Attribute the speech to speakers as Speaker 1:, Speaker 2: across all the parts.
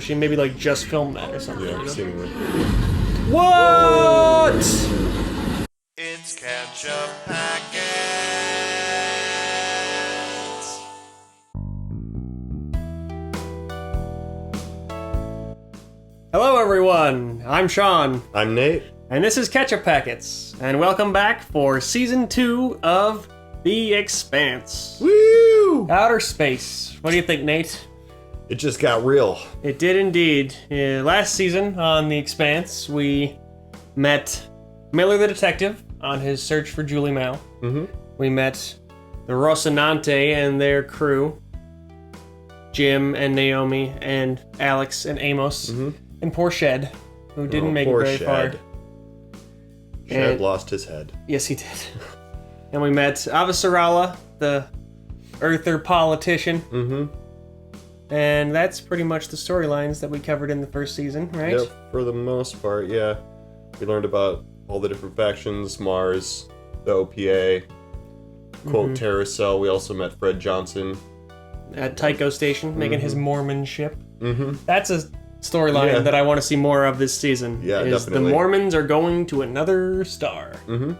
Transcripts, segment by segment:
Speaker 1: She maybe like just filmed that or something.
Speaker 2: Yeah, seemingly.
Speaker 1: What?
Speaker 3: It's Ketchup Packets.
Speaker 1: Hello everyone, I'm Sean.
Speaker 2: I'm Nate.
Speaker 1: And this is Ketchup Packets. And welcome back for Season 2 of The Expanse.
Speaker 2: Woo!
Speaker 1: Outer space. What do you think, Nate?
Speaker 2: It just got real.
Speaker 1: It did indeed. Last season on The Expanse, we met Miller the detective on his search for Julie Mal.
Speaker 2: Mm-hmm.
Speaker 1: We met the Rocinante and their crew, Jim and Naomi and Alex and Amos, and poor Shed, who didn't make it very far.
Speaker 2: Shed lost his head.
Speaker 1: Yes, he did. And we met Avasarala, the Earther politician.
Speaker 2: Mm-hmm.
Speaker 1: And that's pretty much the storylines that we covered in the first season, right?
Speaker 2: Yep, for the most part, yeah. We learned about all the different factions, Mars, the OPA, quote, Terracell. We also met Fred Johnson.
Speaker 1: At Tycho Station, making his Mormon ship.
Speaker 2: Mm-hmm.
Speaker 1: That's a storyline that I want to see more of this season.
Speaker 2: Yeah,
Speaker 1: is
Speaker 2: definitely.
Speaker 1: The Mormons are going to another star.
Speaker 2: Mm-hmm.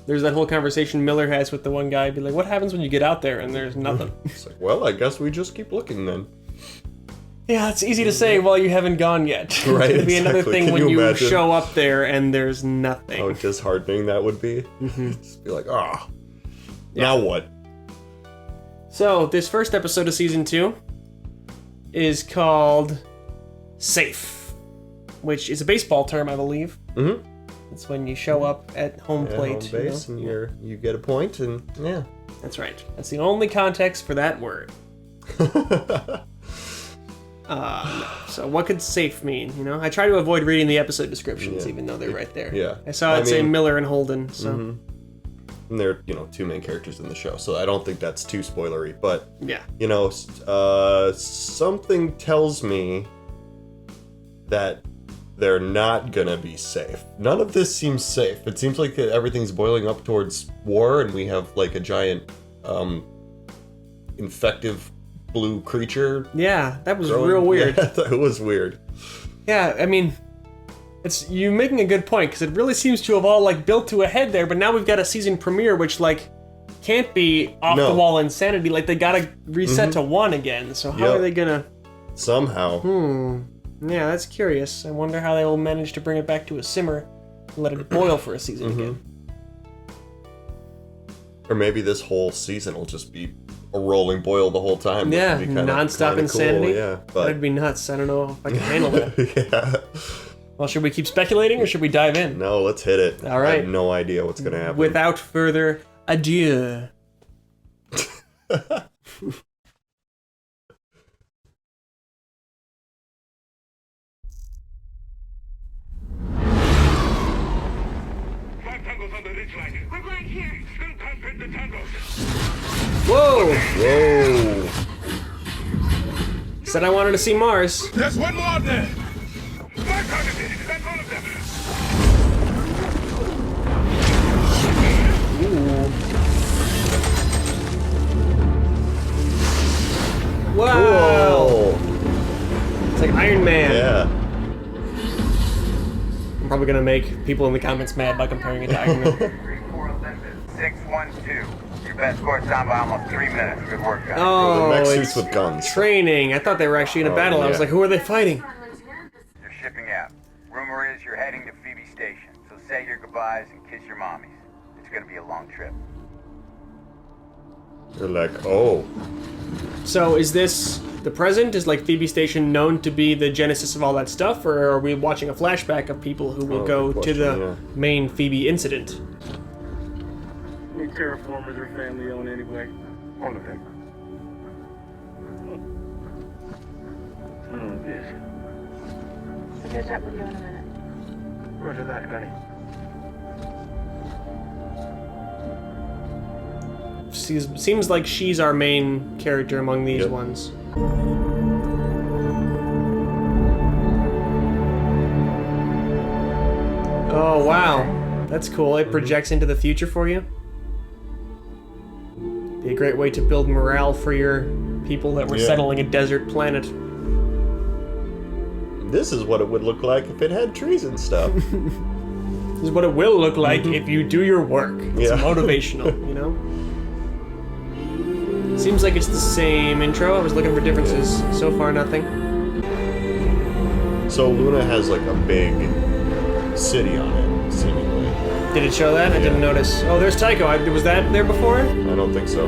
Speaker 1: There's that whole conversation Miller has with the one guy, be like, what happens when you get out there and there's nothing?
Speaker 2: It's like, well, I guess we just keep looking then.
Speaker 1: Yeah, it's easy to say while you haven't gone yet.
Speaker 2: Right,
Speaker 1: It'd be another
Speaker 2: exactly.
Speaker 1: thing
Speaker 2: Can
Speaker 1: when
Speaker 2: you
Speaker 1: you
Speaker 2: imagine?
Speaker 1: show up there and there's nothing.
Speaker 2: How disheartening that would be. Just be like, now what?
Speaker 1: So, this first episode of Season 2 is called Safe, which is a baseball term, I believe.
Speaker 2: Mm-hmm.
Speaker 1: It's when you show up at home plate.
Speaker 2: Home base,
Speaker 1: you know?
Speaker 2: and you get a point, and yeah.
Speaker 1: That's right. That's the only context for that word. So what could safe mean, you know? I try to avoid reading the episode descriptions, even though they're right there.
Speaker 2: Yeah.
Speaker 1: I saw it say Miller and Holden, so...
Speaker 2: And they're, two main characters in the show, so I don't think that's too spoilery, but,
Speaker 1: Yeah.
Speaker 2: something tells me that they're not gonna be safe. None of this seems safe. It seems like everything's boiling up towards war, and we have, like, a giant, infective blue creature.
Speaker 1: Yeah, that was
Speaker 2: growing.
Speaker 1: real weird.
Speaker 2: Yeah, it was weird.
Speaker 1: Yeah, I mean... You making a good point, because it really seems to have all, like, built to a head there, but now we've got a season premiere, which, like, can't be off-the-wall insanity. Like, they gotta reset to 1 again, so how are they gonna...
Speaker 2: Somehow.
Speaker 1: Yeah, that's curious. I wonder how they will manage to bring it back to a simmer and let it boil for a season again.
Speaker 2: Or maybe this whole season will just be a rolling boil the whole time.
Speaker 1: Yeah,
Speaker 2: Which would be
Speaker 1: non-stop insanity.
Speaker 2: Cool. Yeah,
Speaker 1: That'd be nuts. I don't know if I can handle that.
Speaker 2: Yeah.
Speaker 1: Well, should we keep speculating or should we dive in?
Speaker 2: No, let's hit it.
Speaker 1: All right.
Speaker 2: I have no idea what's gonna happen.
Speaker 1: Without further ado.
Speaker 4: We're going here. Still can't hit the tangos.
Speaker 1: Whoa!
Speaker 2: Whoa.
Speaker 1: Said I wanted to see Mars.
Speaker 4: There's one more there. My target is. That's all of them.
Speaker 1: Wow!
Speaker 2: Whoa.
Speaker 1: It's like Iron Man.
Speaker 2: Yeah.
Speaker 1: I'm probably gonna make people in the comments mad by comparing it to Iron Man.
Speaker 5: 612. Your best score's down by almost 3 minutes. Good work, guys.
Speaker 1: Oh,
Speaker 2: Mech
Speaker 1: it's
Speaker 2: suits with guns.
Speaker 1: training. I thought they were actually in a battle. I was
Speaker 2: yeah.
Speaker 1: like, who are they fighting?
Speaker 5: You're shipping out. Rumor is you're heading to Phoebe Station. So say your goodbyes and kiss your mommies. It's gonna be a long trip.
Speaker 2: You're like, oh.
Speaker 1: So is this the present? Is like Phoebe Station known to be the genesis of all that stuff? Or are we watching a flashback of people who will go
Speaker 2: good
Speaker 1: to the
Speaker 2: question,
Speaker 1: main Phoebe incident?
Speaker 6: Any terraformers are family owned anyway.
Speaker 4: All of them.
Speaker 6: None of this.
Speaker 7: I'll catch up with you in a minute.
Speaker 6: Roger that, Gunny.
Speaker 1: Seems like she's our main character among these ones. Oh, wow. That's cool. It projects into the future for you. Be a great way to build morale for your people that were settling a desert planet.
Speaker 2: This is what it would look like if it had trees and stuff.
Speaker 1: This is what it will look like if you do your work. It's motivational, you know? Seems like it's the same intro. I was looking for differences. So far, nothing.
Speaker 2: So Luna has like a big city on it, seemingly.
Speaker 1: Did it show that? I didn't notice. Oh, there's Tycho. Was that there before?
Speaker 2: I don't think so.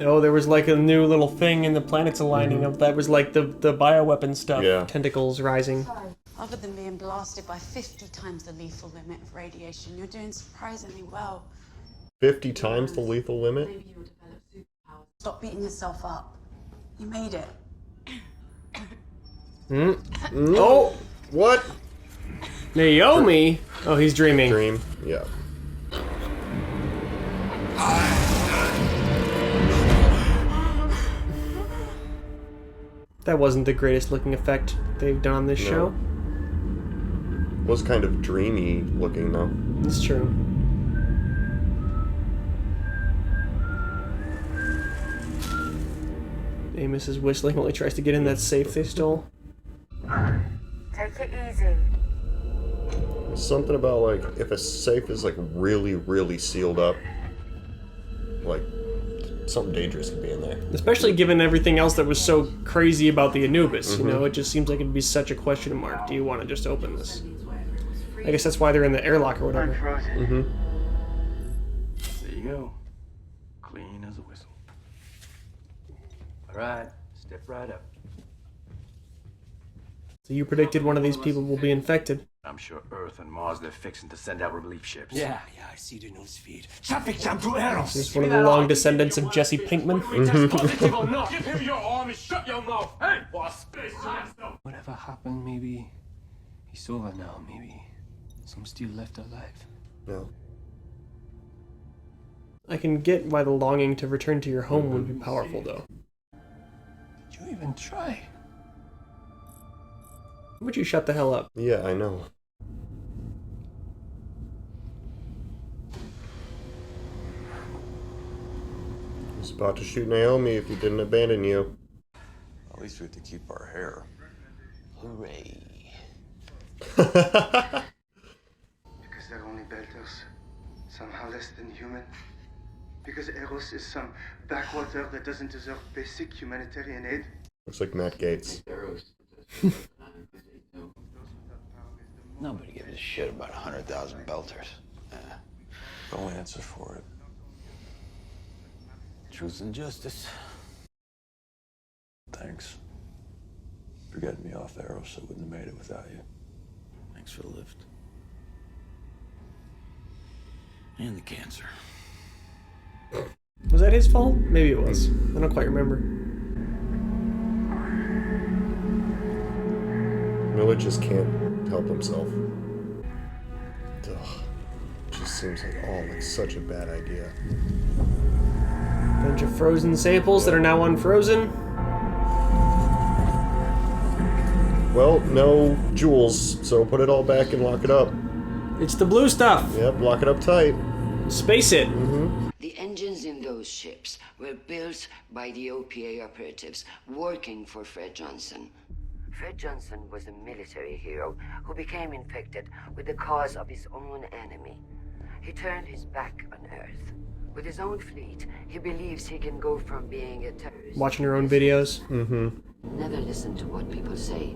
Speaker 1: Oh, there was like a new little thing in the planets aligning up. That was like the bioweapon stuff.
Speaker 2: Yeah.
Speaker 1: Tentacles rising.
Speaker 8: Other than being blasted by 50 times the lethal limit of radiation, you're doing surprisingly well.
Speaker 2: 50 times the lethal limit?
Speaker 8: Stop beating yourself up. You made it.
Speaker 1: Oh!
Speaker 2: What?
Speaker 1: Naomi? Oh, he's dreaming.
Speaker 2: Dream? Yeah.
Speaker 1: That wasn't the greatest looking effect they've done on this show.
Speaker 2: Was kind of dreamy looking though.
Speaker 1: It's true. Amos is whistling while he tries to get in that safe they stole.
Speaker 7: Take it easy.
Speaker 2: Something about like if a safe is like really, really sealed up, like something dangerous could be in there.
Speaker 1: Especially given everything else that was so crazy about the Anubis, you know, it just seems like it'd be such a question mark. Do you want to just open this? I guess that's why they're in the airlock or whatever.
Speaker 6: There you go. Clean as a whistle. All right, step right up.
Speaker 1: So you predicted one of these people will be infected.
Speaker 6: I'm sure Earth and Mars, they're fixing to send out relief ships.
Speaker 4: Yeah, I see the news feed. Traffic jam to Eros.
Speaker 1: Is one of the long descendants of Jesse Pinkman?
Speaker 4: Positive or not, give him your arm and shut your mouth. Hey, boss.
Speaker 9: Whatever happened, maybe he's over now. Maybe some still left alive.
Speaker 2: No.
Speaker 1: I can get why the longing to return to your home would be powerful, though.
Speaker 9: Did you even try?
Speaker 1: Would you shut the hell up?
Speaker 2: Yeah, I know. I was about to shoot Naomi if he didn't abandon you.
Speaker 10: At least we have to keep our hair. Hooray.
Speaker 11: Because they're only belters, somehow less than human. Because Eros is some backwater that doesn't deserve basic humanitarian aid.
Speaker 2: Looks like Matt Gates.
Speaker 10: Nobody gives a shit about 100,000 belters. No answer for it. Truth and justice. Thanks for getting me off Eros. I wouldn't have made it without you. Thanks for the lift. And the cancer.
Speaker 1: Was that his fault? Maybe it was. I don't quite remember.
Speaker 2: Miller just can't help himself. Ugh. Just seems like such a bad idea.
Speaker 1: Bunch of frozen samples that are now unfrozen.
Speaker 2: Well, no jewels, so put it all back and lock it up.
Speaker 1: It's the blue stuff.
Speaker 2: Yep, lock it up tight.
Speaker 1: Space it.
Speaker 12: The engines in those ships were built by the OPA operatives working for Fred Johnson. Fred Johnson was a military hero who became infected with the cause of his own enemy. He turned his back on Earth. With his own fleet, he believes he can go from being a terrorist...
Speaker 1: Watching your own videos.
Speaker 12: Never listen to what people say.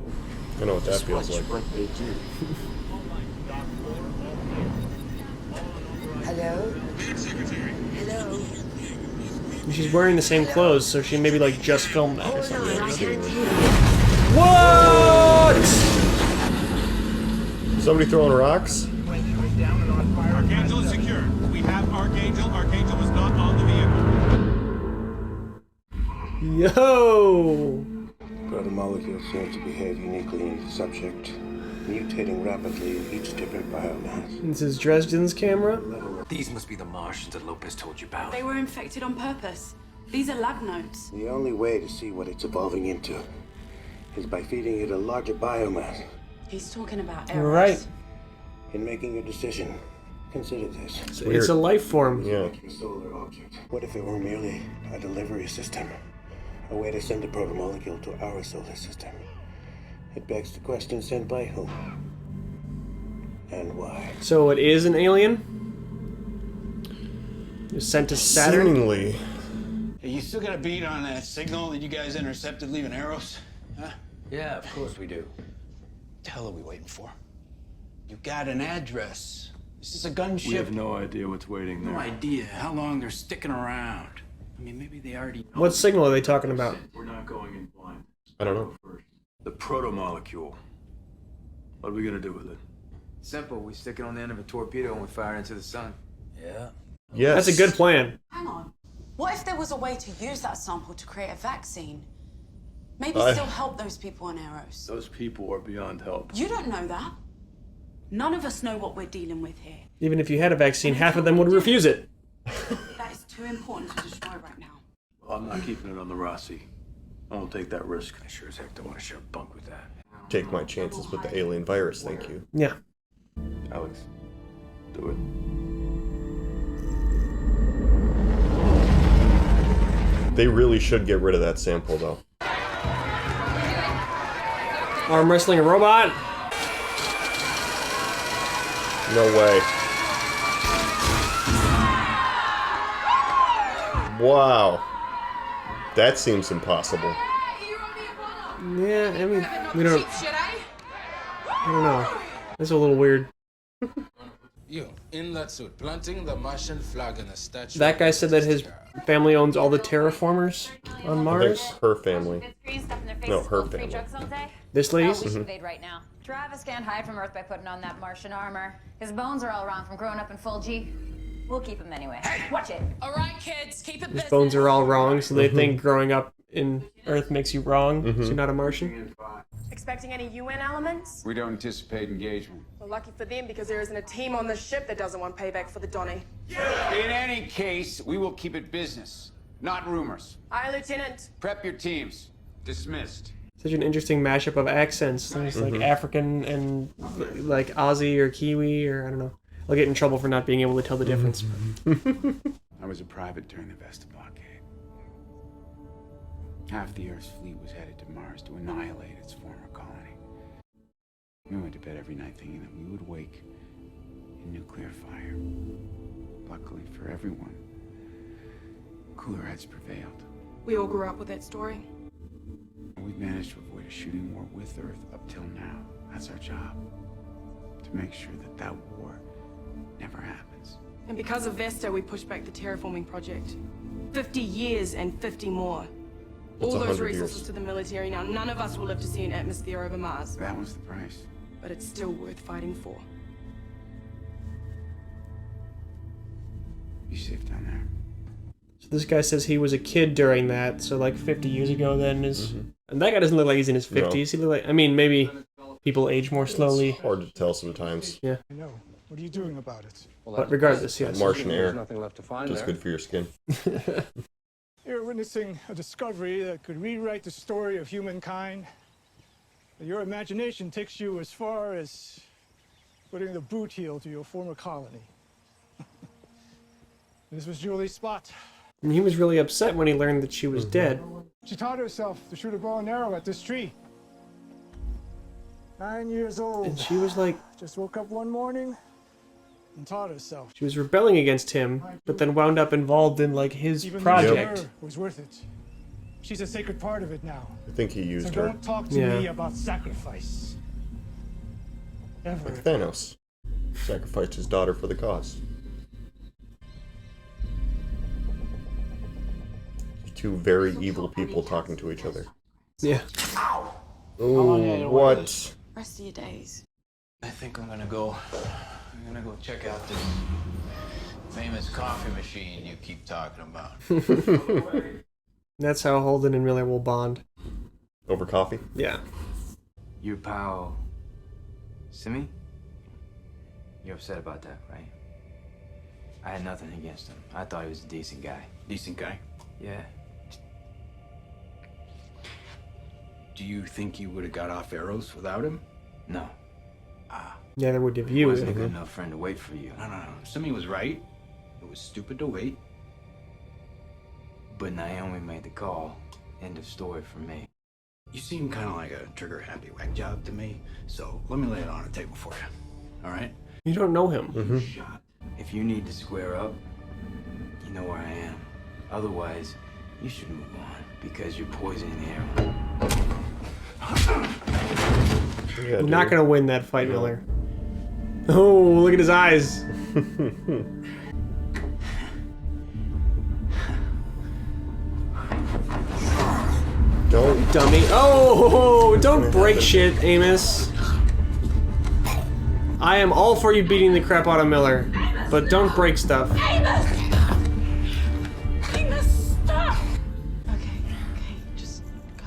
Speaker 2: I know what that
Speaker 12: Just
Speaker 2: feels
Speaker 12: watch
Speaker 2: like.
Speaker 12: what they do. Hello? Hello?
Speaker 1: She's wearing the same clothes, so she maybe like just filmed that or something. What?
Speaker 2: Somebody throwing rocks?
Speaker 4: Archangel is secure. We have Archangel. Archangel was not on the vehicle.
Speaker 1: Yo!
Speaker 13: Protomolecules seem to behave uniquely in the subject, mutating rapidly in each different biomass.
Speaker 1: This is Dresden's camera.
Speaker 9: These must be the Martians that Lopez told you about.
Speaker 8: They were infected on purpose. These are lab notes.
Speaker 13: The only way to see what it's evolving into is by feeding it a larger biomass.
Speaker 8: He's talking about Eros.
Speaker 1: You're right.
Speaker 13: In making a decision, Consider this.
Speaker 1: It's a life form.
Speaker 2: Yeah.
Speaker 13: A solar object. What if it were merely a delivery system? A way to send a protomolecule to our solar system? It begs the question, sent by whom? And why?
Speaker 1: So it is an alien? It was sent to Saturn?
Speaker 2: Seemingly.
Speaker 10: Hey, you still got a beat on that signal that you guys intercepted leaving Arrows? Huh?
Speaker 14: Yeah, of course we do.
Speaker 10: What the hell are we waiting for? You got an address. This is a gunship.
Speaker 9: We have no idea what's waiting there.
Speaker 10: No idea how long they're sticking around. I mean, maybe they already know.
Speaker 1: What signal are they talking about?
Speaker 9: We're not going in blind.
Speaker 2: I don't know.
Speaker 9: The protomolecule. What are we gonna do with it?
Speaker 14: Simple. We stick it on the end of a torpedo and we fire it into the sun.
Speaker 10: Yeah.
Speaker 2: Yes.
Speaker 1: That's a good plan.
Speaker 8: Hang on. What if there was a way to use that sample to create a vaccine? Maybe still help those people on Arrows.
Speaker 9: Those people are beyond help.
Speaker 8: You don't know that. None of us know what we're dealing with here.
Speaker 1: Even if you had a vaccine, half of them would refuse it.
Speaker 8: That is too important to destroy right now.
Speaker 9: Well, I'm not keeping it on the Rossi. I won't take that risk. I sure as heck don't want to share bunk with that.
Speaker 2: Take my chances with the alien virus, thank you.
Speaker 1: Yeah.
Speaker 9: Alex, do it.
Speaker 2: They really should get rid of that sample, though.
Speaker 1: Arm wrestling a robot?
Speaker 2: No way. Wow. That seems impossible.
Speaker 1: Yeah, I mean, we don't... I don't know. That's a little weird.
Speaker 15: You, in that suit, planting the Martian flag in the statue.
Speaker 1: That guy said that his family owns all the terraformers on
Speaker 2: I
Speaker 1: Mars.
Speaker 2: think her family. No, her family.
Speaker 1: This lady's?
Speaker 16: We should invade right now. Travis can't hide from Earth by putting on that Martian armor. His bones are all wrong from growing up in full G. We'll keep him anyway. Hey, watch it.
Speaker 17: All right, kids, keep it
Speaker 1: His bones are all wrong, so they think growing up in Earth makes you wrong, so you're not a Martian.
Speaker 18: Expecting any UN elements?
Speaker 19: We don't anticipate engagement.
Speaker 18: Well, lucky for them, because there isn't a team on the ship that doesn't want payback for the Donny.
Speaker 19: In any case, we will keep it business, not rumors.
Speaker 18: Aye, Lieutenant.
Speaker 19: Prep your teams. Dismissed.
Speaker 1: Such an interesting mashup of accents. There's like African and like Aussie or Kiwi or I don't know. I'll get in trouble for not being able to tell the difference.
Speaker 19: I was a private during the Vesta blockade. Half the Earth's fleet was headed to Mars to annihilate its former colony. We went to bed every night thinking that we would wake in nuclear fire. Luckily for everyone, cooler heads prevailed.
Speaker 18: We all grew up with that story.
Speaker 19: We've managed to avoid a shooting war with Earth up till now. That's our job. To make sure that that war never happens.
Speaker 18: And because of Vesta, we pushed back the terraforming project. 50 years and 50 more.
Speaker 2: That's
Speaker 18: All those
Speaker 2: 100
Speaker 18: resources
Speaker 2: years.
Speaker 18: to the military. Now, none of us will live to see an atmosphere over Mars.
Speaker 19: That was the price.
Speaker 18: But it's still worth fighting for.
Speaker 19: Be safe down there.
Speaker 1: So this guy says he was a kid during that, so like 50 years ago then is... And that guy doesn't look like he's in his 50s. He look like... I mean, maybe people age more slowly.
Speaker 2: It's hard to tell sometimes.
Speaker 1: Yeah.
Speaker 6: I know. What are you doing about it?
Speaker 1: But regardless, yes.
Speaker 2: Martian air.
Speaker 6: nothing left to find
Speaker 2: Just
Speaker 6: there.
Speaker 2: good for your skin.
Speaker 6: You're witnessing a discovery that could rewrite the story of humankind. Your imagination takes you as far as putting the boot heel to your former colony. This was Julie's spot.
Speaker 1: And he was really upset when he learned that she was dead.
Speaker 6: She taught herself to shoot a bow and arrow at this tree. 9 years old.
Speaker 1: And she was like...
Speaker 6: Just woke up one morning and taught herself.
Speaker 1: She was rebelling against him, but then wound up involved in like his
Speaker 6: Even
Speaker 1: project.
Speaker 6: her was worth it. She's a sacred part of it now.
Speaker 2: I think he used
Speaker 6: So
Speaker 2: her.
Speaker 6: don't talk to me about sacrifice. Ever.
Speaker 2: Like Thanos. Sacrificed his daughter for the cause. Two very evil people talking to each other.
Speaker 1: Yeah.
Speaker 2: Oh, what?
Speaker 8: Rest of your days.
Speaker 10: I think I'm gonna go check out this famous coffee machine you keep talking about.
Speaker 1: That's how Holden and Miller will bond.
Speaker 2: Over coffee?
Speaker 1: Yeah.
Speaker 14: Your pal, Simi? You're upset about that, right? I had nothing against him. I thought he was a decent guy.
Speaker 10: Decent guy?
Speaker 14: Yeah.
Speaker 10: Do you think you would have got off Arrows without him?
Speaker 14: No.
Speaker 1: Neither would have you.
Speaker 14: Wasn't a good enough friend to wait for you.
Speaker 10: No. Simi was right. It was stupid to wait.
Speaker 14: But Naomi made the call. End of story for me.
Speaker 10: You seem kind of like a trigger-happy whack job to me, so let me lay it on the table for you. All right?
Speaker 1: You don't know him.
Speaker 14: If you need to square up, you know where I am. Otherwise, you should move on because you're poisoning the air.
Speaker 1: You're not gonna win that fight, Miller. Oh, look at his eyes.
Speaker 2: Don't,
Speaker 1: dummy. Oh, don't break shit, Amos. I am all for you beating the crap out of Miller, but don't break stuff.
Speaker 8: Amos, stop! Okay, just go.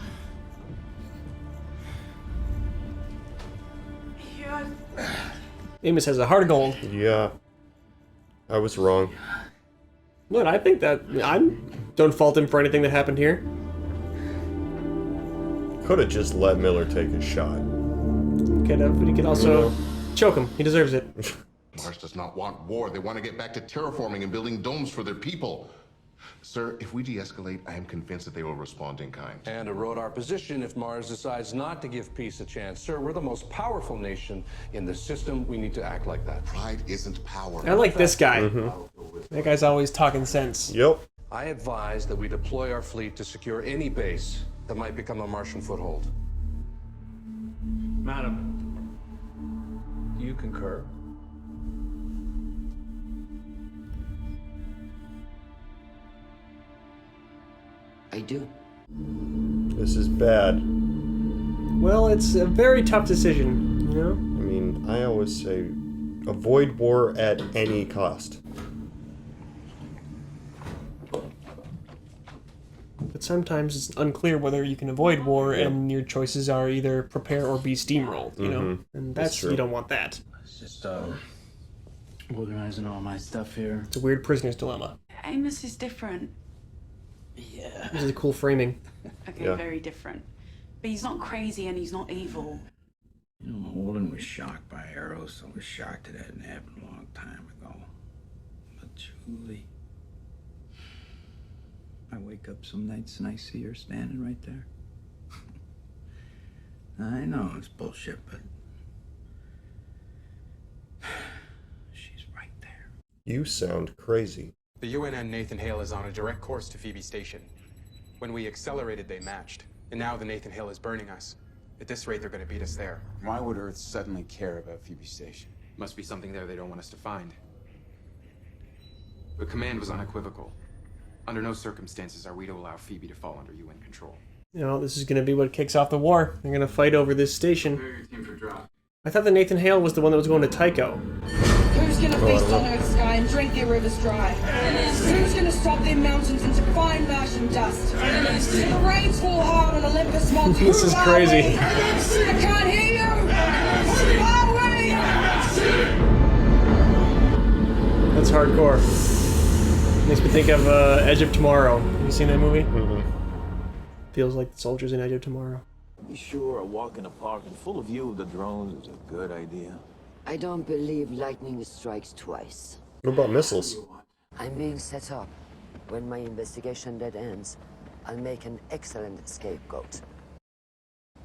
Speaker 1: Amos has a heart of gold.
Speaker 2: Yeah. I was wrong.
Speaker 1: Look, I think that don't fault him for anything that happened here.
Speaker 2: Could have just let Miller take a shot.
Speaker 1: Could have, but he could also choke him. He deserves it.
Speaker 17: Mars does not want war. They want to get back to terraforming and building domes for their people. Sir, if we de-escalate, I am convinced that they will respond in kind.
Speaker 20: And erode our position if Mars decides not to give peace a chance. Sir, we're the most powerful nation in the system. We need to act like that.
Speaker 17: Pride isn't power.
Speaker 1: I like this guy. That guy's always talking sense.
Speaker 2: Yep.
Speaker 20: I advise that we deploy our fleet to secure any base that might become a Martian foothold.
Speaker 10: Madam, do you concur?
Speaker 12: I do.
Speaker 2: This is bad.
Speaker 1: Well, it's a very tough decision, you know?
Speaker 2: I mean, I always say avoid war at any cost.
Speaker 1: But sometimes it's unclear whether you can avoid war, and your choices are either prepare or be steamrolled, you know? And that's you don't want that.
Speaker 10: It's just, organizing all my stuff here.
Speaker 1: It's a weird prisoner's dilemma.
Speaker 8: Amos is different.
Speaker 10: Yeah.
Speaker 1: This is a cool framing.
Speaker 8: Okay, very different. But he's not crazy and he's not evil.
Speaker 10: You know, Holden was shocked by Eros. I was shocked it hadn't happened a long time ago. But Julie... I wake up some nights and I see her standing right there. I know it's bullshit, but... she's right there.
Speaker 2: You sound crazy.
Speaker 21: The UNN Nathan Hale is on a direct course to Phoebe Station. When we accelerated, they matched. And now the Nathan Hale is burning us. At this rate, they're going to beat us there.
Speaker 19: Why would Earth suddenly care about Phoebe Station?
Speaker 21: Must be something there they don't want us to find. The command was unequivocal. Under no circumstances are we to allow Phoebe to fall under UN control.
Speaker 1: You know, this is going to be what kicks off the war. They're going to fight over this station. I thought that Nathan Hale was the one that was going to Tycho.
Speaker 18: Who's gonna feast on Earth's sky and drink their rivers dry? Who's gonna stop their mountains into fine Martian dust? The rains fall hard on Olympus Mons.
Speaker 1: This is crazy.
Speaker 18: I can't hear you! Who are we?
Speaker 1: That's hardcore. Makes me think of Edge of Tomorrow. Have you seen that movie? Feels like the soldiers in Edge of Tomorrow.
Speaker 22: You sure a walk in a park and full of view of the drones is a good idea?
Speaker 12: I don't believe lightning strikes twice.
Speaker 2: What about missiles?
Speaker 12: I'm being set up. When my investigation dead ends, I'll make an excellent scapegoat.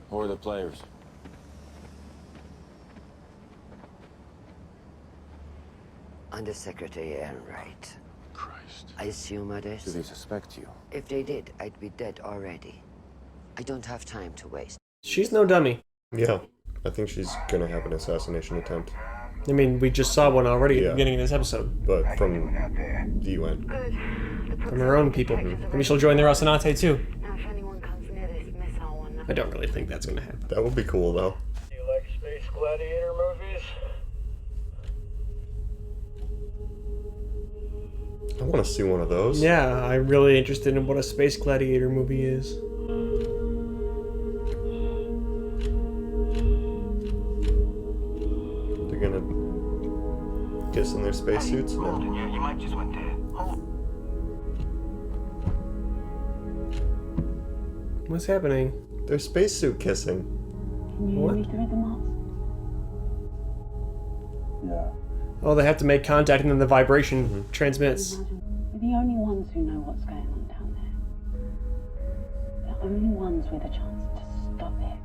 Speaker 22: Who are the players?
Speaker 12: Undersecretary Ehrenreich.
Speaker 22: Christ.
Speaker 12: I assume others.
Speaker 22: Do they suspect you?
Speaker 12: If they did, I'd be dead already. I don't have time to waste.
Speaker 1: She's no dummy.
Speaker 2: Yeah, I think she's gonna have an assassination attempt.
Speaker 1: I mean, we just saw one already at the beginning of this episode.
Speaker 2: But from the UN.
Speaker 1: From her own people. Maybe she'll join the Rocinante too. I don't really think that's gonna happen.
Speaker 2: That would be cool though.
Speaker 23: Do you like space gladiator movies?
Speaker 2: I want to see one of those.
Speaker 1: Yeah, I'm really interested in what a space gladiator movie is.
Speaker 2: They're gonna kiss in their spacesuits? No.
Speaker 23: Yeah, you might just want to.
Speaker 1: What's happening?
Speaker 2: They're spacesuit kissing.
Speaker 1: What? Oh, they have to make contact and then the vibration transmits.
Speaker 3: We're the only ones who know what's going on down there. The only ones with a chance to stop it.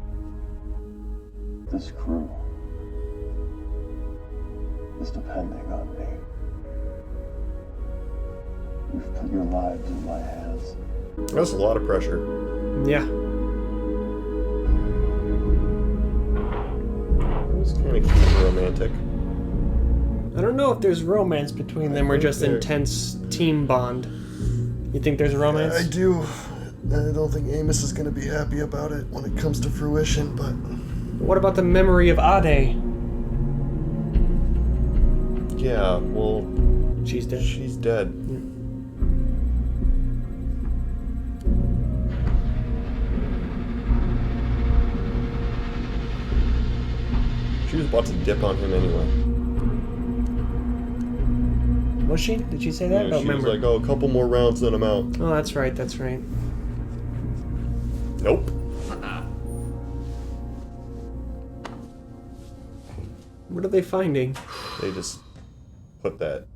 Speaker 5: This crew is depending on me. You've put your lives in my hands.
Speaker 2: That's a lot of pressure.
Speaker 1: Yeah.
Speaker 2: It's kind of cute and romantic.
Speaker 1: I don't know if there's romance between them or just intense team bond. You think there's a romance?
Speaker 2: I do. I don't think Amos is going to be happy about it when it comes to fruition, but...
Speaker 1: What about the memory of Ade?
Speaker 2: Yeah, well...
Speaker 1: She's dead.
Speaker 2: She's dead.
Speaker 1: Yeah.
Speaker 2: She was about to dip on him anyway.
Speaker 1: Was she? Did she say that?
Speaker 2: Yeah,
Speaker 1: I don't
Speaker 2: she
Speaker 1: remember.
Speaker 2: was like, oh, a couple more rounds, then I'm out.
Speaker 1: Oh, that's right, that's right.
Speaker 2: Nope.
Speaker 1: What are they finding?
Speaker 2: They just put that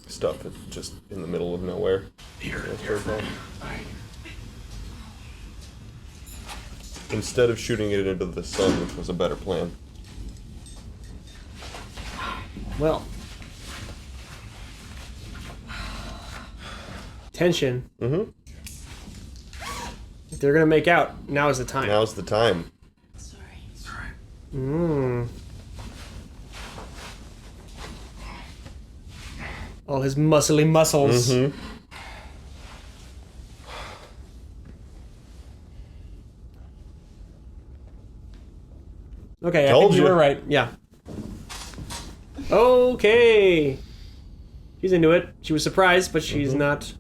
Speaker 2: stuff just in the middle of nowhere. Instead of shooting it into the sun, which was a better plan.
Speaker 1: Well. Tension.
Speaker 2: Mm-hmm.
Speaker 1: If they're gonna make out, now is the time.
Speaker 2: Now's the time.
Speaker 1: Mmm. All his muscly muscles.
Speaker 2: Mm-hmm.
Speaker 1: Okay, I
Speaker 2: Told
Speaker 1: think you
Speaker 2: you.
Speaker 1: were right. Yeah. Okay. She's into it. She was surprised, but she's not.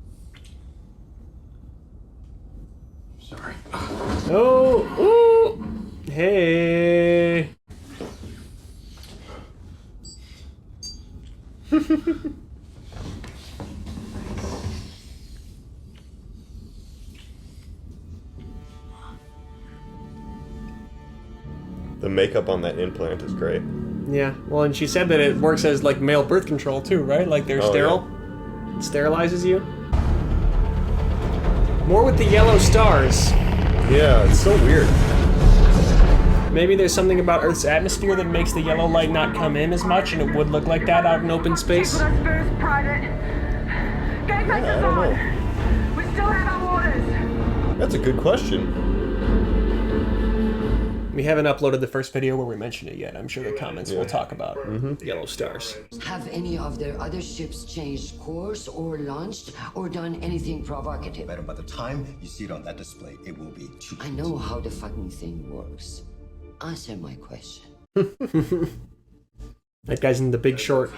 Speaker 9: Sorry.
Speaker 1: Oh, ooh. Hey.
Speaker 2: The makeup on that implant is great.
Speaker 1: Yeah, well, and she said that it works as like male birth control too, right? Like they're sterile.
Speaker 2: Yeah.
Speaker 1: It sterilizes you. More with the yellow stars.
Speaker 2: Yeah, it's so weird.
Speaker 1: Maybe there's something about Earth's atmosphere that makes the yellow light not come in as much, and it would look like that out in open space.
Speaker 18: Private. Gate access on. We still have our orders.
Speaker 2: That's a good question.
Speaker 1: We haven't uploaded the first video where we mention it yet. I'm sure the comments will talk about yellow stars.
Speaker 12: Have any of their other ships changed course or launched or done anything provocative?
Speaker 7: Madam, by the time you see it on that display, it will be too
Speaker 12: I know how the fucking thing works. Answer my question.
Speaker 1: That guy's in The Big Short.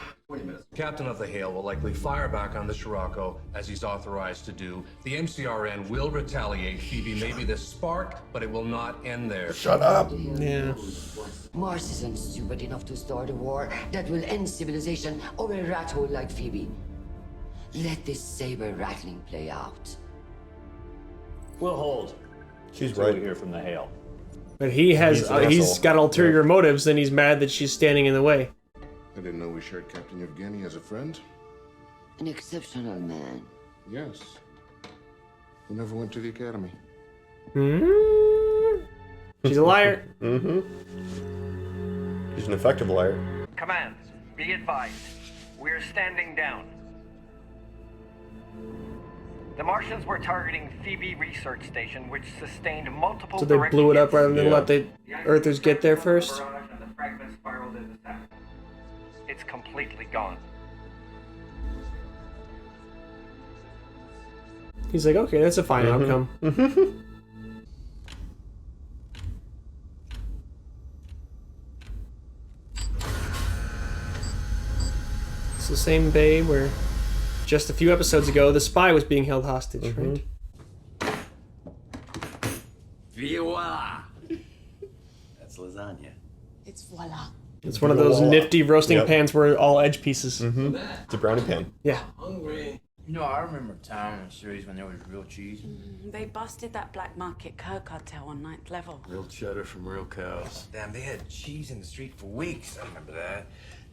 Speaker 20: Captain of the Hale will likely fire back on the Scirocco, as he's authorized to do. The MCRN will retaliate. Phoebe may be the spark, but it will not end there.
Speaker 2: Shut up!
Speaker 1: Yeah.
Speaker 12: Mars isn't stupid enough to start a war that will end civilization over a rat hole like Phoebe. Let this saber rattling play out.
Speaker 24: We'll hold.
Speaker 2: She's
Speaker 24: Until
Speaker 2: right.
Speaker 24: we hear from the Hale.
Speaker 1: But he has,
Speaker 2: He's an
Speaker 1: he's
Speaker 2: asshole.
Speaker 1: got ulterior motives, and he's mad that she's standing in the way.
Speaker 17: I didn't know we shared Captain Yevgeny as a friend.
Speaker 12: An exceptional man.
Speaker 17: Yes. He never went to the academy.
Speaker 1: She's a liar.
Speaker 2: Mm-hmm. She's an effective liar.
Speaker 23: Commands, be advised. We're standing down. The Martians were targeting Phoebe Research Station, which sustained multiple
Speaker 1: So they
Speaker 23: direct
Speaker 1: blew it up
Speaker 23: hits.
Speaker 1: rather than let the Earthers get there first.
Speaker 23: And the fragments spiraled into Saturn. It's completely gone.
Speaker 1: He's like, okay, that's a fine outcome. It's the same bay where just a few episodes ago the spy was being held hostage, right?
Speaker 22: Voila! That's lasagna.
Speaker 8: It's voila.
Speaker 1: It's one of those nifty roasting pans where all edge pieces.
Speaker 2: It's a brownie pan.
Speaker 1: Yeah.
Speaker 14: Hungry. You know, I remember a time in a series when there was real cheese.
Speaker 8: They busted that black market cur cartel on 9th level.
Speaker 22: Real cheddar from real cows.
Speaker 14: Damn, they had cheese in the street for weeks. I remember that.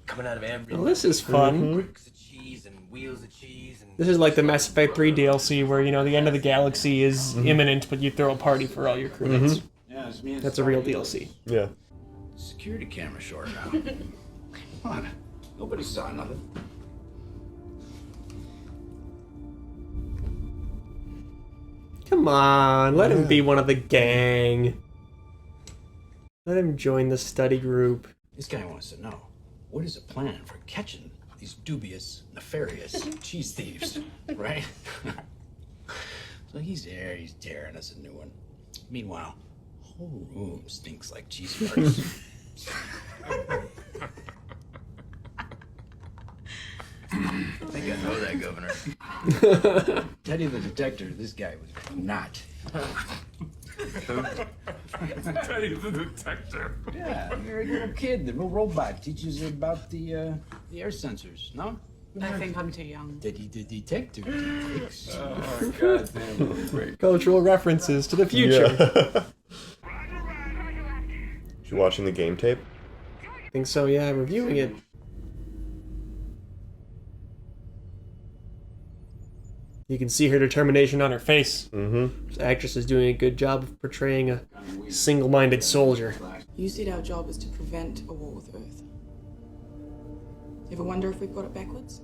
Speaker 4: coming out of every.
Speaker 1: Well, this is fun.
Speaker 4: Bricks of cheese and wheels of cheese and.
Speaker 1: This is like the Mass Effect 3 DLC where, you know, the end of the galaxy is imminent, but you throw a party for all your crewmates.
Speaker 19: Yeah, it's me.
Speaker 1: That's a real DLC.
Speaker 2: Yeah.
Speaker 19: Security camera short now. Come on. Nobody saw nothing.
Speaker 1: Come on, let him be one of the gang. Let him join the study group.
Speaker 19: This guy wants to know, what is the plan for catching these dubious, nefarious cheese thieves, right? So he's there, he's tearing us a new one. Meanwhile, whole room stinks like cheese farts.
Speaker 4: I think I know that, Governor.
Speaker 19: Teddy the detector, this guy was not.
Speaker 4: Teddy the detective.
Speaker 19: Yeah, you're a little kid. The little robot teaches you about the air sensors, no?
Speaker 8: I think I'm too young.
Speaker 19: Teddy the detector.
Speaker 4: Oh, goddamn. Great.
Speaker 1: Cultural references to the future.
Speaker 2: Yeah. You watching the game tape?
Speaker 1: I think so, yeah, reviewing it. You can see her determination on her face. This actress is doing a good job of portraying a single-minded soldier.
Speaker 18: You said our job is to prevent a war with Earth. You ever wonder if we've got it backwards?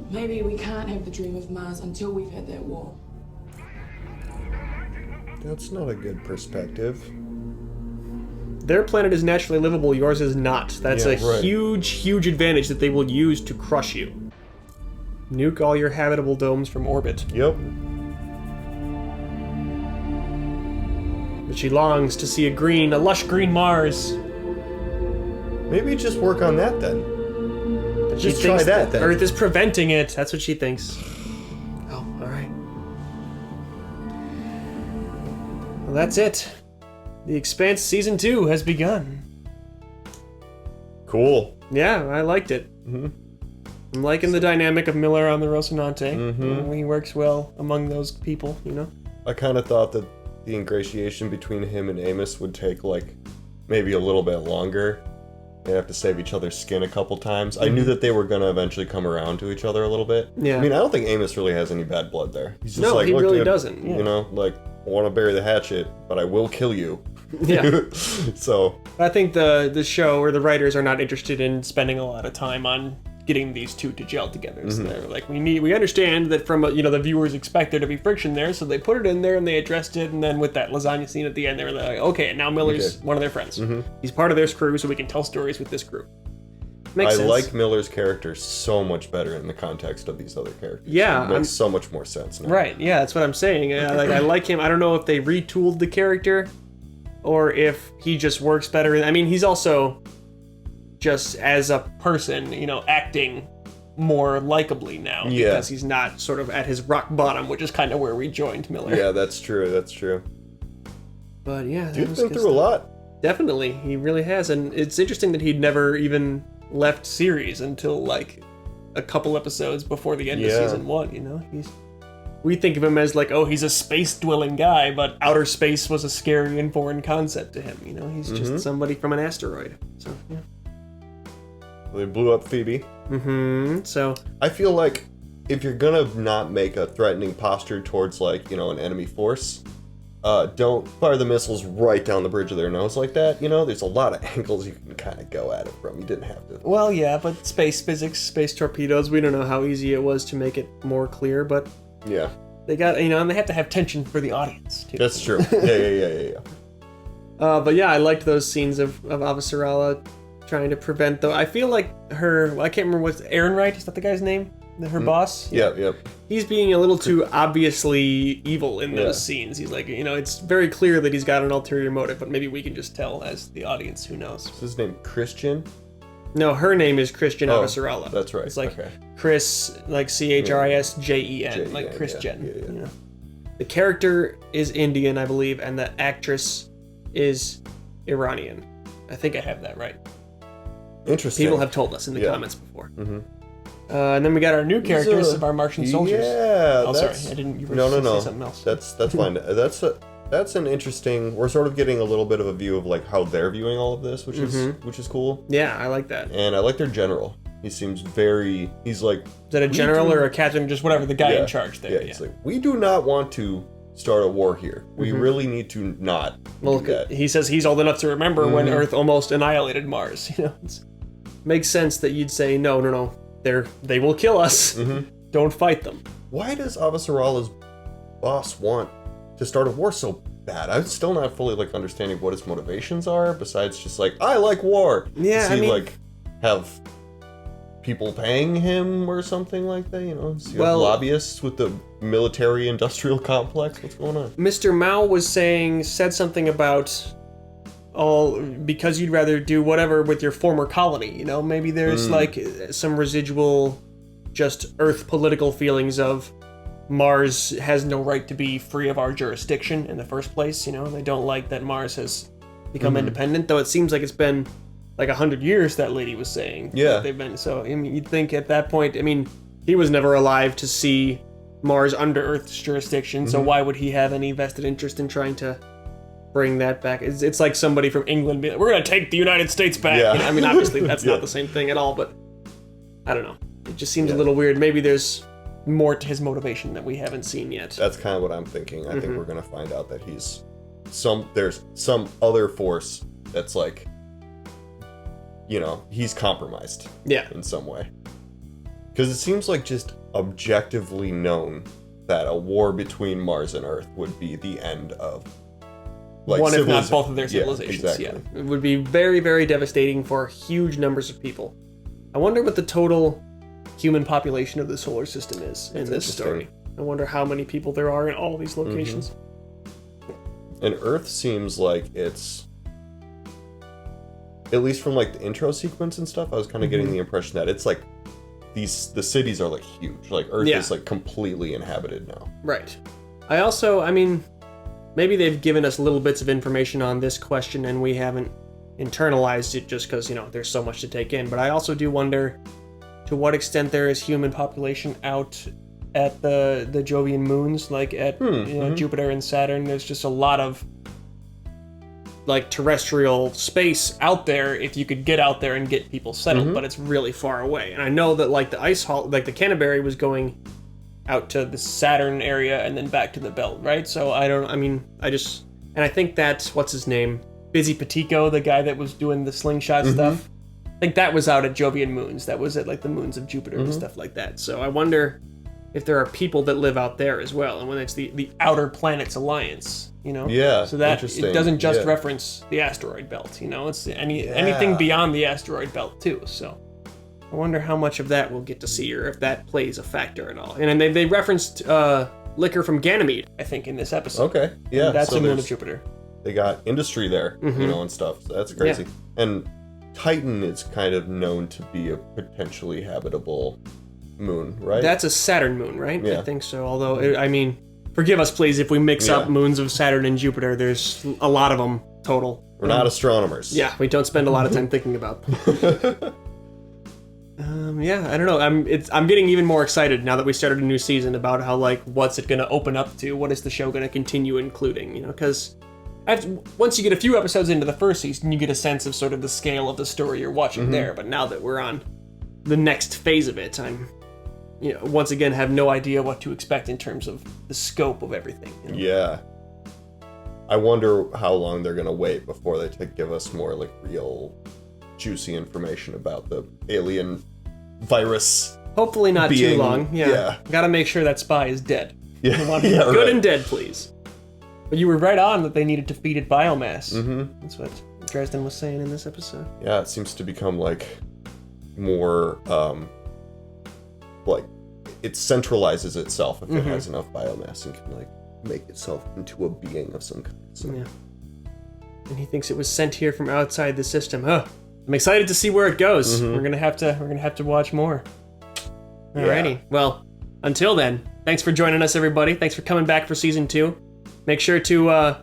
Speaker 18: Maybe we can't have the dream of Mars until we've had that war.
Speaker 2: That's not a good perspective.
Speaker 1: Their planet is naturally livable, yours is not. That's a
Speaker 2: right.
Speaker 1: huge, huge advantage that they will use to crush you. Nuke all your habitable domes from orbit.
Speaker 2: Yep.
Speaker 1: But she longs to see a lush green Mars.
Speaker 2: Maybe just work on that then.
Speaker 1: But
Speaker 2: Just try that then.
Speaker 1: Earth is preventing it. That's what she thinks. Oh, alright. Well, that's it. The Expanse Season 2 has begun.
Speaker 2: Cool.
Speaker 1: Yeah, I liked it. I'm liking the dynamic of Miller on the Rocinante. He works well among those people, you know?
Speaker 2: I kind of thought that the ingratiation between him and Amos would take, like, maybe a little bit longer. They'd have to save each other's skin a couple times. I knew that they were going to eventually come around to each other a little bit.
Speaker 1: Yeah.
Speaker 2: I mean, I don't think Amos really has any bad blood there. He's just
Speaker 1: No,
Speaker 2: like,
Speaker 1: he
Speaker 2: look,
Speaker 1: really
Speaker 2: dude,
Speaker 1: doesn't, yeah.
Speaker 2: You know, like, I want to bury the hatchet, but I will kill you.
Speaker 1: Yeah.
Speaker 2: So
Speaker 1: I think the show or the writers are not interested in spending a lot of time on getting these two to gel together. So they're like, we understand that from the viewers expect there to be friction there, so they put it in there and they addressed it. And then with that lasagna scene at the end, they were like, okay, now Miller's one of their friends. He's part of their crew, so we can tell stories with this crew. Makes sense.
Speaker 2: like Miller's character so much better in the context of these other characters.
Speaker 1: Yeah,
Speaker 2: it makes so much more sense now.
Speaker 1: Right? Yeah, that's what I'm saying. I like him. I don't know if they retooled the character or if he just works better. I mean, he's also just as a person, acting more likably now because he's not sort of at his rock bottom, which is kind of where we joined Miller.
Speaker 2: Yeah, that's true. That's true.
Speaker 1: But yeah,
Speaker 2: Dude's been through a lot.
Speaker 1: Definitely, he really has, and it's interesting that he'd never even left series until like a couple episodes before the end of season 1. We think of him as like, oh, he's a space dwelling guy, but outer space was a scary and foreign concept to him. He's just somebody from an asteroid. So yeah.
Speaker 2: They blew up Phoebe.
Speaker 1: So
Speaker 2: I feel like if you're gonna not make a threatening posture towards like an enemy force, don't fire the missiles right down the bridge of their nose like that. There's a lot of angles you can kind of go at it from. You didn't have to.
Speaker 1: Well, yeah, but space physics, space torpedoes, we don't know how easy it was to make it more clear, but
Speaker 2: yeah,
Speaker 1: they got, and they have to have tension for the audience, too.
Speaker 2: That's true. Yeah.
Speaker 1: But yeah, I liked those scenes of Avasarala trying to prevent, though. I feel like I can't remember what's Aaron Wright, is that the guy's name? Her boss?
Speaker 2: Yep.
Speaker 1: He's being a little too obviously evil in those scenes. He's like, it's very clear that he's got an ulterior motive, but maybe we can just tell as the audience, who knows.
Speaker 2: Is his name Christian?
Speaker 1: No, her name is Christian Avasarala.
Speaker 2: That's right.
Speaker 1: It's like Chris, like Chrisjen, like Christian.
Speaker 2: Yeah.
Speaker 1: The character is Indian, I believe, and the actress is Iranian. I think I have that right.
Speaker 2: Interesting.
Speaker 1: People have told us in the comments before. And then we got our new characters of our Martian soldiers.
Speaker 2: Yeah.
Speaker 1: Oh, sorry, I didn't. You were
Speaker 2: no.
Speaker 1: say something else.
Speaker 2: That's fine. that's an interesting. We're sort of getting a little bit of a view of like how they're viewing all of this, which is cool.
Speaker 1: Yeah, I like that.
Speaker 2: And I like their general. He seems very. He's like.
Speaker 1: Is that a general or a captain? Just whatever, the guy in charge there.
Speaker 2: Yeah, he's like, we do not want to start a war here. We really need to not.
Speaker 1: Well,
Speaker 2: do that.
Speaker 1: he says he's old enough to remember when Earth almost annihilated Mars. You know, makes sense that you'd say no. They will kill us. Don't fight them.
Speaker 2: Why does Avasarala's boss want to start a war so bad? I'm still not fully like understanding what his motivations are. Besides just like I like war.
Speaker 1: Yeah,
Speaker 2: Does he like have people paying him or something like that? You know, does he have lobbyists with the military-industrial complex? What's going on?
Speaker 1: Mr. Mao said something about because you'd rather do whatever with your former colony. You know, maybe there's like some residual, just Earth political feelings of Mars has no right to be free of our jurisdiction in the first place. You know, they don't like that Mars has become independent, though it seems like it's been like 100 years, that lady was saying.
Speaker 2: Yeah.
Speaker 1: They've been, so I mean, you'd think at that point, I mean, he was never alive to see Mars under Earth's jurisdiction, so why would he have any vested interest in trying to bring that back? It's like somebody from England being like, we're going to take the United States back.
Speaker 2: Yeah.
Speaker 1: You know, I mean, obviously that's not the same thing at all, but I don't know. It just seems a little weird. Maybe there's more to his motivation that we haven't seen yet.
Speaker 2: That's kind of what I'm thinking. I think we're going to find out that there's some other force that's like, you know, he's compromised.
Speaker 1: Yeah.
Speaker 2: In some way. Because it seems like just objectively known that a war between Mars and Earth would be the end of
Speaker 1: one, if not both of their civilizations.
Speaker 2: Yeah, exactly.
Speaker 1: It would be very, very devastating for huge numbers of people. I wonder what the total human population of the solar system is in this story. I wonder how many people there are in all these locations.
Speaker 2: And Earth seems like it's, at least from like the intro sequence and stuff, I was kind of getting the impression that it's like the cities are like huge. Like Earth is like completely inhabited now.
Speaker 1: Right. I mean, maybe they've given us little bits of information on this question and we haven't internalized it just because, you know, there's so much to take in. But I also do wonder to what extent there is human population out at the Jovian moons, like at Jupiter and Saturn. There's just a lot of like terrestrial space out there if you could get out there and get people settled, but it's really far away. And I know that like the ice haul, like the Canterbury was going out to the Saturn area and then back to the belt, right? So I think that's, what's his name? Busy Patico, the guy that was doing the slingshot stuff. I think that was out at Jovian moons. That was at like the moons of Jupiter and stuff like that. So I wonder if there are people that live out there as well, and when it's the Outer Planets Alliance, you know?
Speaker 2: Yeah,
Speaker 1: so that
Speaker 2: interesting.
Speaker 1: it doesn't just reference the asteroid belt, you know? It's anything beyond the asteroid belt too, so I wonder how much of that we'll get to see, or if that plays a factor at all. And they referenced liquor from Ganymede, I think, in this episode.
Speaker 2: Okay, yeah.
Speaker 1: And that's a moon of Jupiter.
Speaker 2: They got industry there, you know, and stuff. So that's crazy. Yeah. And Titan is kind of known to be a potentially habitable moon, right?
Speaker 1: That's a Saturn moon, right?
Speaker 2: Yeah.
Speaker 1: I think so. Although, I mean, forgive us, please, if we mix up moons of Saturn and Jupiter. There's a lot of them total.
Speaker 2: We're not astronomers.
Speaker 1: Yeah, we don't spend a lot of time thinking about them. I don't know. I'm getting even more excited now that we started a new season about how, like, what's it going to open up to? What is the show going to continue including? You know, because once you get a few episodes into the first season, you get a sense of sort of the scale of the story you're watching there. But now that we're on the next phase of it, I'm, you know, once again have no idea what to expect in terms of the scope of everything. You know?
Speaker 2: Yeah. I wonder how long they're going to wait before they give us more, like, real juicy information about the alien virus.
Speaker 1: Hopefully not too long. Yeah. Gotta make sure that spy is dead.
Speaker 2: Yeah.
Speaker 1: We want him good and dead, please. But you were right on that they needed to feed it biomass. That's what Dresden was saying in this episode.
Speaker 2: Yeah, it seems to become, like, more, like, it centralizes itself if it has enough biomass and can, like, make itself into a being of some kind. So.
Speaker 1: Yeah. And he thinks it was sent here from outside the system. Huh. I'm excited to see where it goes. We're gonna have to watch more. Alrighty. Well, until then, thanks for joining us, everybody. Thanks for coming back for season 2. Make sure to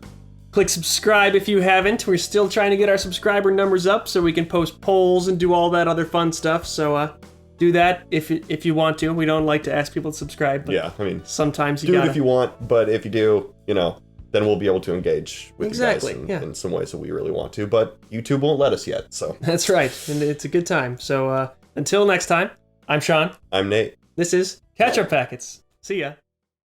Speaker 1: click subscribe if you haven't. We're still trying to get our subscriber numbers up so we can post polls and do all that other fun stuff. So do that if you want to. We don't like to ask people to subscribe, but
Speaker 2: yeah, I mean,
Speaker 1: sometimes you
Speaker 2: do
Speaker 1: gotta.
Speaker 2: it if you want, but if you do, you know, then we'll be able to engage with
Speaker 1: Exactly,
Speaker 2: you guys in some ways that we really want to. But YouTube won't let us yet, so.
Speaker 1: That's right, and it's a good time. So until next time, I'm Sean.
Speaker 2: I'm Nate.
Speaker 1: This is Catch Up Packets. See ya.